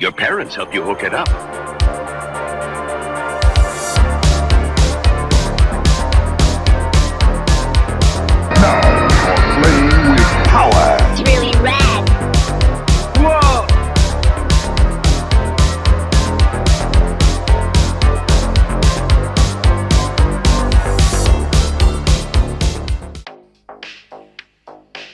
Your parents helped you hook it up. Now you're playing with power. It's really rad. Whoa!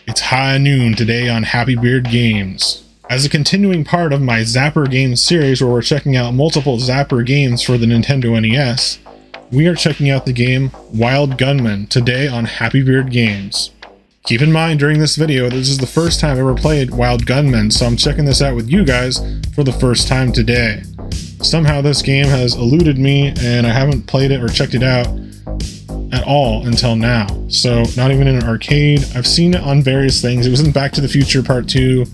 It's high noon today on Happy Beard Games. As a continuing part of my Zapper games series where we're checking out multiple Zapper games for the Nintendo NES, we are checking out the game Wild Gunman today on Happy Beard Games. Keep in mind during this video, this is the first time I ever played Wild Gunman, so I'm checking this out with you guys for the first time today. Somehow this game has eluded me and I haven't played it or checked it out at all until now. So not even in an arcade. I've seen it on various things. It was in Back to the Future Part 2.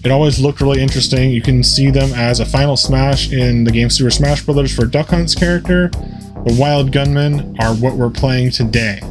It always looked really interesting. You can see them as a final smash in the game Super Smash Bros. For Duck Hunt's character. The Wild Gunmen are what we're playing today.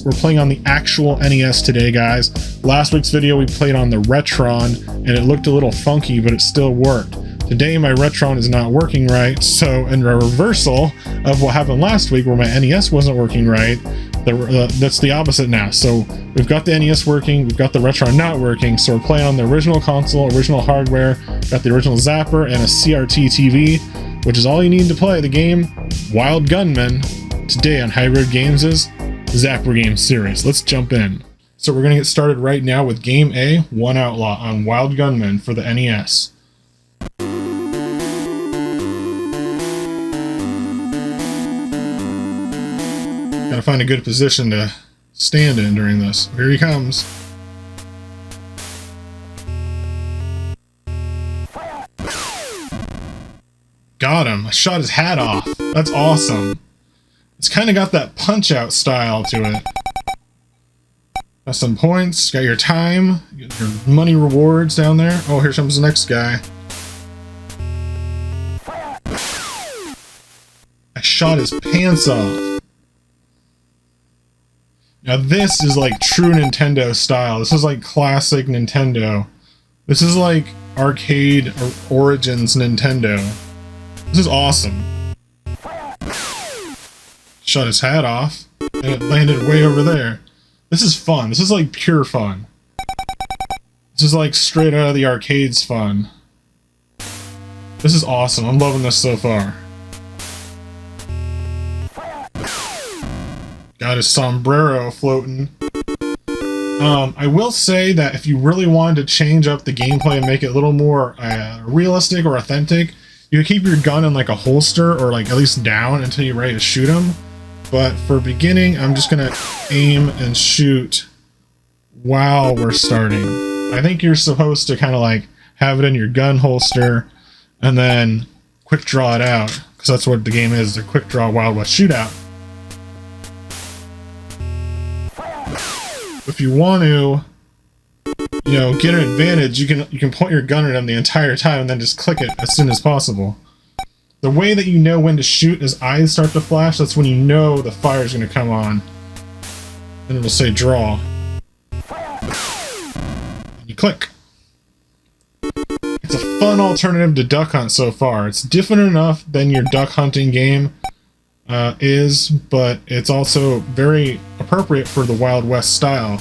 We're playing on the actual NES today, guys. Last week's video we played on the Retron and it looked a little funky, but it still worked. Today my Retron is not working right, so in a reversal of what happened last week where my NES wasn't working right, that's the opposite now. So we've got the NES working, we've got the Retron not working, so we're playing on the original console, original hardware, got the original Zapper and a CRT TV, which is all you need to play the game Wild Gunman today on Hybrid Games' Zapper Game series. Let's jump in. So we're going to get started right now with Game A, One Outlaw on Wild Gunman for the NES. Gotta find a good position to stand in during this. Here he comes. Got him. I shot his hat off. That's awesome. It's kind of got that punch-out style to it. Got some points. Got your time. Got your money rewards down there. Oh, here comes the next guy. I shot his pants off. Now this is like true Nintendo style. This is like classic Nintendo. This is like arcade or Origins Nintendo. This is awesome. Shot his hat off and it landed way over there. This is fun. This is like pure fun. This is like straight out of the arcades fun. This is awesome. I'm loving this so far. Got his sombrero floating. I will say that if you really wanted to change up the gameplay and make it a little more realistic or authentic, you could keep your gun in like a holster or like at least down until you're ready to shoot him. But for beginning, I'm just gonna aim and shoot while we're starting. I think you're supposed to kind of like have it in your gun holster and then quick draw it out, because that's what the game is, the quick draw Wild West shootout. If you want to, you know, get an advantage, you can point your gun at him the entire time and then just click it as soon as possible. The way that you know when to shoot, his eyes start to flash, that's when you know the fire is going to come on. And it'll say draw. And you click. It's a fun alternative to Duck Hunt so far. It's different enough than your duck hunting game is, but it's also very appropriate for the Wild West style.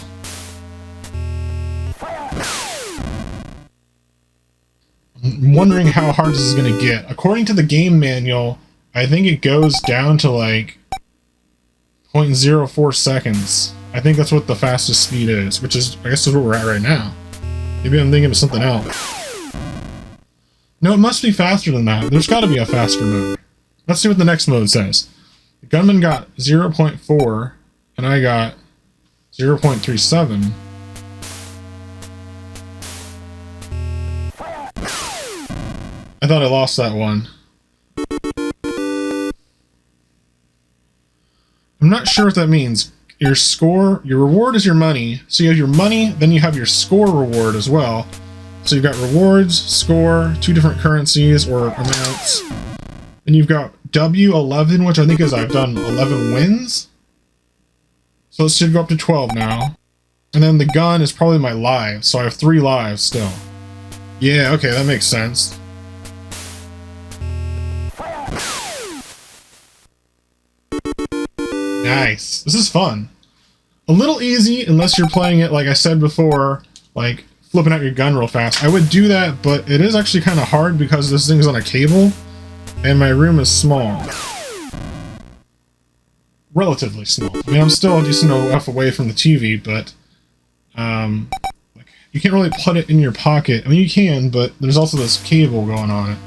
I'm wondering how hard this is going to get. According to the game manual, I think it goes down to like 0.04 seconds. I think that's what the fastest speed is, which is, I guess, is what we're at right now. Maybe I'm thinking of something else. No, it must be faster than that. There's got to be a faster mode. Let's see what the next mode says. The gunman got 0.4, and I got 0.37. I thought I lost that one. I'm not sure what that means. Your score, your reward is your money. So you have your money, then you have your score reward as well. So you've got rewards, score, two different currencies or amounts. And you've got W11, which I think is I've done 11 wins. So this should go up to 12 now. And then the gun is probably my lives, so I have 3 lives still. Yeah, okay, that makes sense. Nice. This is fun. A little easy unless you're playing it, like I said before, like flipping out your gun real fast. I would do that, but it is actually kind of hard because this thing's on a cable and my room is small. Relatively small. I mean, I'm still a decent enough away from the TV, but like, you can't really put it in your pocket. I mean, you can, but there's also this cable going on it.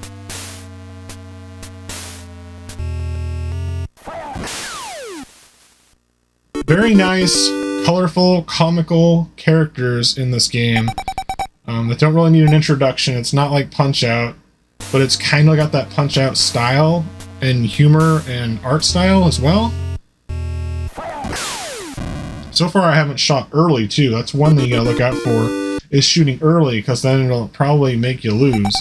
Very nice, colorful, comical characters in this game that don't really need an introduction. It's not like Punch-Out, but it's kind of got that Punch-Out style and humor and art style as well. So far I haven't shot early too. That's one thing you gotta look out for, is shooting early, because then it'll probably make you lose.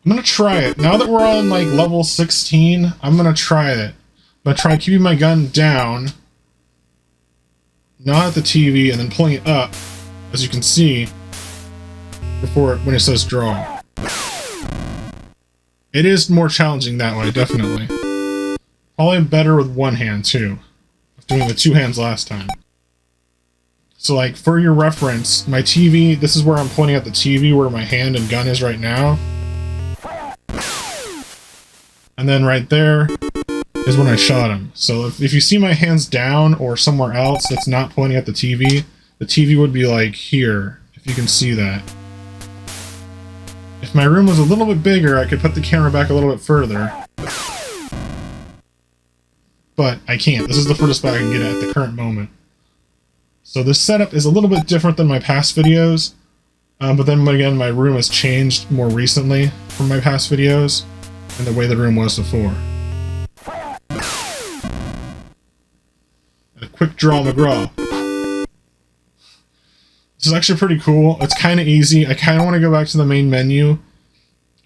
I'm gonna try it. Now that we're on like level 16, I'm gonna try it. I'm gonna try keeping my gun down, not at the TV, and then pulling it up, as you can see, when it says draw. It is more challenging that way, definitely. Probably better with one hand too. I was doing the two hands last time. So like, for your reference, my TV, this is where I'm pointing at the TV where my hand and gun is right now. And then right there is when I shot him. So if you see my hands down or somewhere else that's not pointing at the TV would be like here, if you can see that. If my room was a little bit bigger, I could put the camera back a little bit further. But I can't. This is the furthest back I can get at the current moment. So this setup is a little bit different than my past videos. But then again, my room has changed more recently from my past videos and the way the room was before. A quick draw McGraw. This is actually pretty cool. It's kind of easy. I kind of want to go back to the main menu.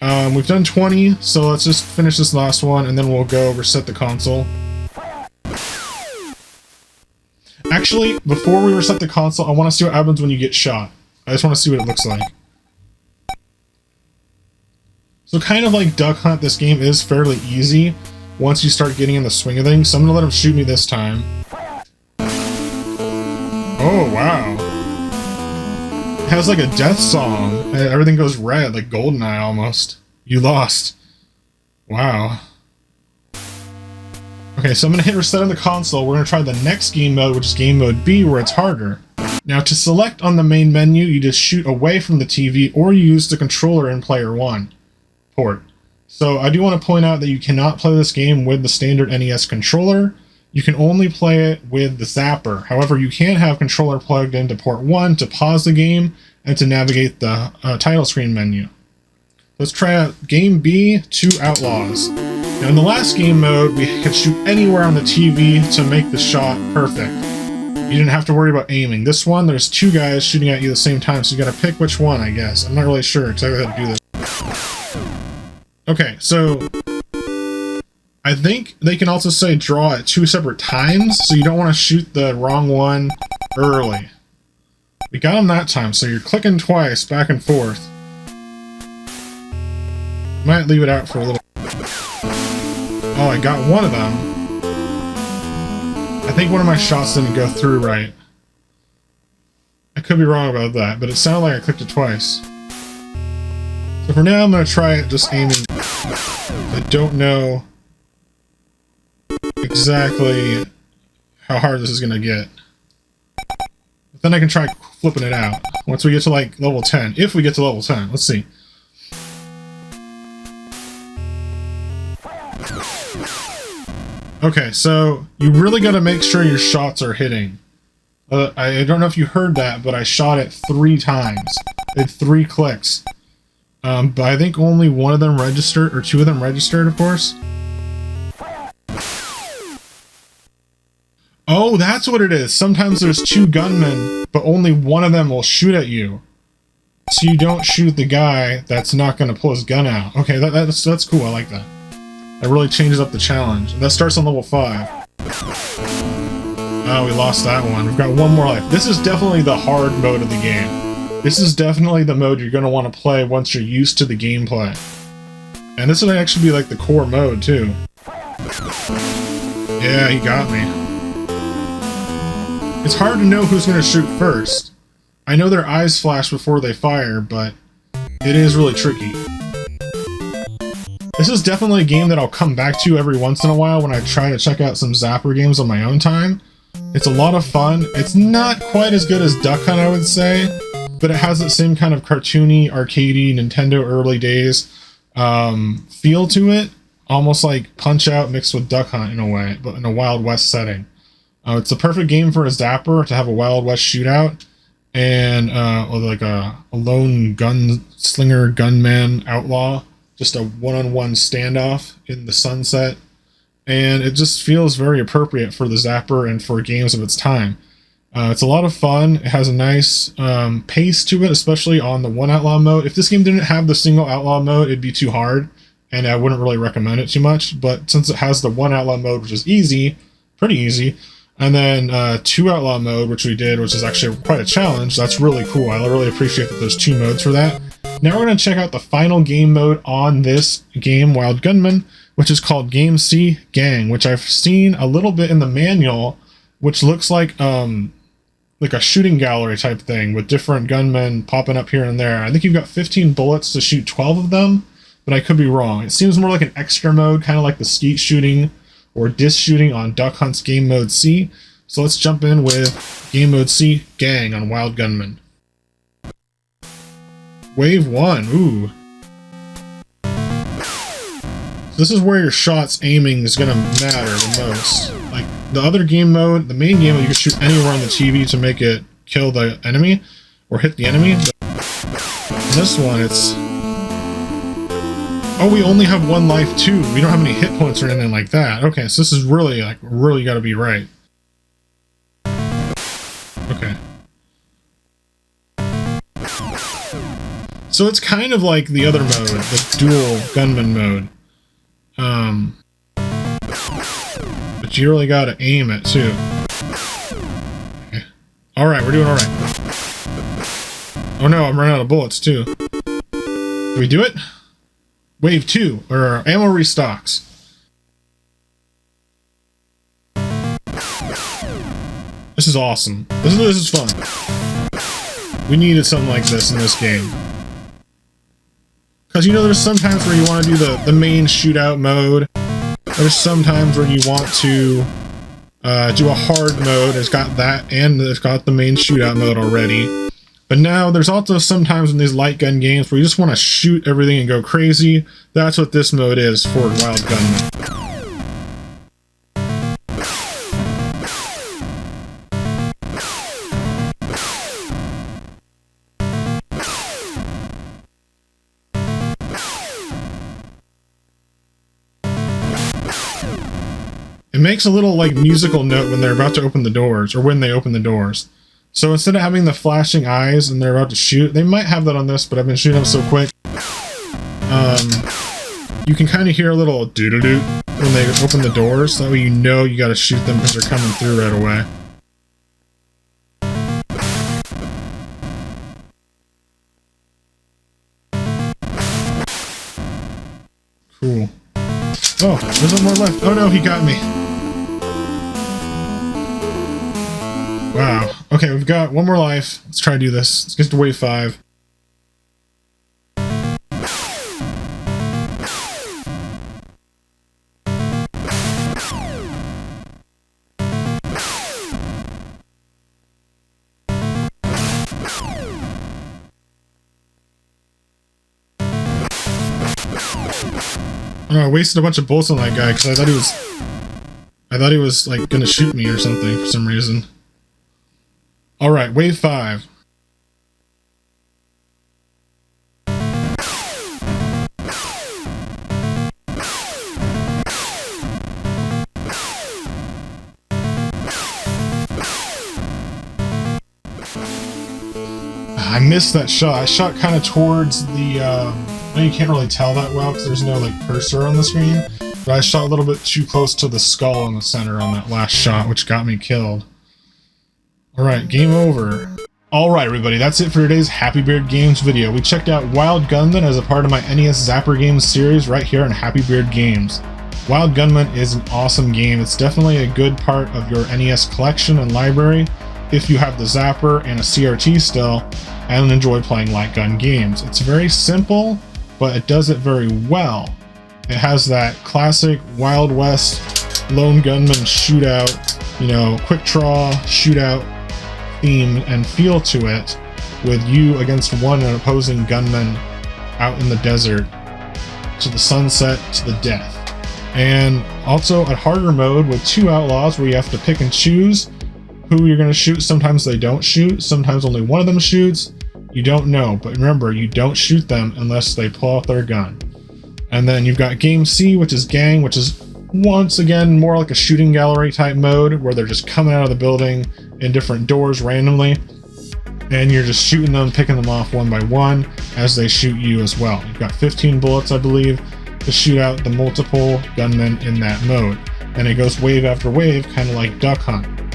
We've done 20, so let's just finish this last one and then we'll go reset the console. Actually, before we reset the console, I want to see what happens when you get shot. I just want to see what it looks like. So kind of like Duck Hunt, this game is fairly easy once you start getting in the swing of things. So I'm going to let him shoot me this time. Oh, wow. It has like a death song. Everything goes red, like GoldenEye almost. You lost. Wow. Okay, so I'm going to hit reset on the console. We're going to try the next game mode, which is game mode B, where it's harder. Now, to select on the main menu, you just shoot away from the TV, or you use the controller in Player 1 port. So I do want to point out that you cannot play this game with the standard NES controller. You can only play it with the Zapper. However, you can have controller plugged into port 1 to pause the game and to navigate the title screen menu. Let's try out Game B, 2 Outlaws. Now in the last game mode, we could shoot anywhere on the TV to make the shot perfect. You didn't have to worry about aiming. This one, there's 2 guys shooting at you at the same time, so you gotta pick which one, I guess. I'm not really sure exactly how to do this. Okay, so I think they can also say draw at 2 separate times, so you don't want to shoot the wrong one early. We got them that time, so you're clicking twice, back and forth. Might leave it out for a little. Oh, I got one of them. I think one of my shots didn't go through right. I could be wrong about that, but it sounded like I clicked it twice. So for now, I'm going to try it just aiming. I don't know exactly how hard this is going to get. But then I can try flipping it out once we get to like level 10. If we get to level 10. Let's see. Okay, so you really got to make sure your shots are hitting. I don't know if you heard that, but I shot it 3 times. I did 3 clicks. But I think only one of them registered, or 2 of them registered, of course. Oh, that's what it is. Sometimes there's 2 gunmen, but only one of them will shoot at you. So you don't shoot the guy that's not going to pull his gun out. Okay, that's cool. I like that. That really changes up the challenge. That starts on level 5. Oh, we lost that one. We've got one more life. This is definitely the hard mode of the game. This is definitely the mode you're going to want to play once you're used to the gameplay. And this would actually be like the core mode, too. Yeah, he got me. It's hard to know who's going to shoot first. I know their eyes flash before they fire, but it is really tricky. This is definitely a game that I'll come back to every once in a while when I try to check out some Zapper games on my own time. It's a lot of fun. It's not quite as good as Duck Hunt, I would say, but it has that same kind of cartoony, arcadey, Nintendo early days feel to it. Almost like Punch-Out mixed with Duck Hunt in a way, but in a Wild West setting. It's a perfect game for a Zapper to have a Wild West shootout, and or like a lone gunslinger, gunman, outlaw, just a one-on-one standoff in the sunset, and it just feels very appropriate for the Zapper and for games of its time. It's a lot of fun. It has a nice pace to it, especially on the one outlaw mode. If this game didn't have the single outlaw mode, it'd be too hard, and I wouldn't really recommend it too much. But since it has the one outlaw mode, which is easy, pretty easy, and then two outlaw mode, which we did, which is actually quite a challenge, that's really cool. I really appreciate that there's two modes for that. Now we're going to check out the final game mode on this game, Wild Gunman, which is called Game C Gang, which I've seen a little bit in the manual, which looks like a shooting gallery type thing with different gunmen popping up here and there. I think you've got 15 bullets to shoot 12 of them, but I could be wrong. It seems more like an extra mode, kind of like the skeet shooting or disc shooting on Duck Hunt's Game Mode C. So let's jump in with Game Mode C Gang on Wild Gunman. Wave 1, ooh. So this is where your shot's aiming is gonna matter the most. Like the other game mode, the main game mode, you can shoot anywhere on the TV to make it kill the enemy or hit the enemy. But this one, it's... Oh, we only have one life too. We don't have any hit points or anything like that. Okay, so this is really, like, really gotta be right. Okay. So it's kind of like the other mode, the dual gunman mode. But you really gotta aim it too. Okay. Alright, we're doing alright. Oh no, I'm running out of bullets too. Did we do it? Wave 2, or ammo restocks. This is awesome. This is fun. We needed something like this in this game. Because, you know, there's sometimes where you want to do the main shootout mode. There's sometimes where you want to do a hard mode. It's got that, and it's got the main shootout mode already. But now, there's also sometimes in these light gun games where you just want to shoot everything and go crazy. That's what this mode is for Wild Gunman. It makes a little, like, musical note when they're about to open the doors, or when they open the doors. So instead of having the flashing eyes and they're about to shoot, they might have that on this, but I've been shooting them so quick. You can kind of hear a little doo-doo-doo when they open the doors, so that way you know you gotta shoot them because they're coming through right away. Cool. Oh, there's one more left. Oh no, he got me. Wow. Okay, we've got one more life. Let's try to do this. Let's get to wave 5. Oh, I wasted a bunch of bullets on that guy because I thought he was like gonna shoot me or something for some reason. Alright, wave 5. I missed that shot. I shot kind of towards the, well, you can't really tell that well because there's no like cursor on the screen, but I shot a little bit too close to the skull in the center on that last shot, which got me killed. All right, game over. All right, everybody, that's it for today's Happy Beard Games video. We checked out Wild Gunman as a part of my NES Zapper Games series right here on Happy Beard Games. Wild Gunman is an awesome game. It's definitely a good part of your NES collection and library if you have the Zapper and a CRT still and enjoy playing light gun games. It's very simple, but it does it very well. It has that classic Wild West lone gunman shootout, you know, quick draw shootout theme and feel to it, with you against one opposing gunman out in the desert to the sunset to the death. And also a harder mode with 2 outlaws where you have to pick and choose who you're going to shoot. Sometimes they don't shoot, sometimes only one of them shoots. You don't know, but remember, you don't shoot them unless they pull out their gun. And then you've got Game C, which is Gang, which is once again more like a shooting gallery type mode where they're just coming out of the building in different doors randomly, and you're just shooting them, picking them off one by one as they shoot you as well. You've got 15 bullets, I believe, to shoot out the multiple gunmen in that mode, and it goes wave after wave, kind of like Duck Hunt.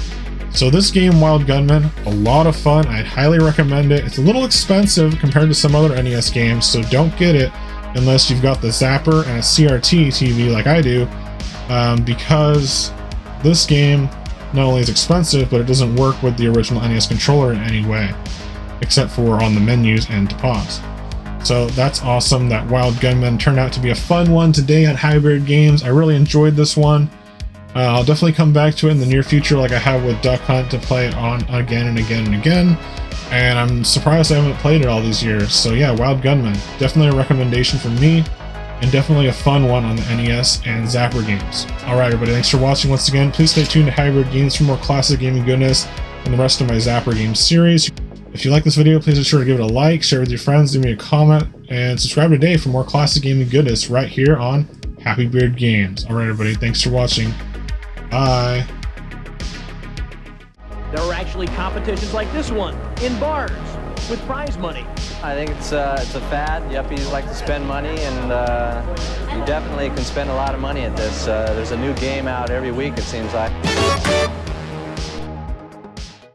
So this game, Wild Gunman, a lot of fun. I'd highly recommend it. It's a little expensive compared to some other NES games, so don't get it unless you've got the Zapper and a CRT TV like I do, because this game not only is expensive, but it doesn't work with the original NES controller in any way, except for on the menus and to pause. So that's awesome that Wild Gunman turned out to be a fun one today on Happy Beard Games. I really enjoyed this one. I'll definitely come back to it in the near future like I have with Duck Hunt to play it on again and again and again. And I'm surprised I haven't played it all these years. So yeah, Wild Gunman, definitely a recommendation from me, and definitely a fun one on the NES and Zapper games. Alright everybody, thanks for watching once again. Please stay tuned to Happy Beard Games for more classic gaming goodness and the rest of my Zapper Games series. If you like this video, please be sure to give it a like, share it with your friends, leave me a comment, and subscribe today for more classic gaming goodness right here on Happy Beard Games. Alright everybody, thanks for watching. Bye. There are actually competitions like this one in bars with prize money. I think it's a fad. Yuppies like to spend money, and you definitely can spend a lot of money at this. There's a new game out every week, it seems like.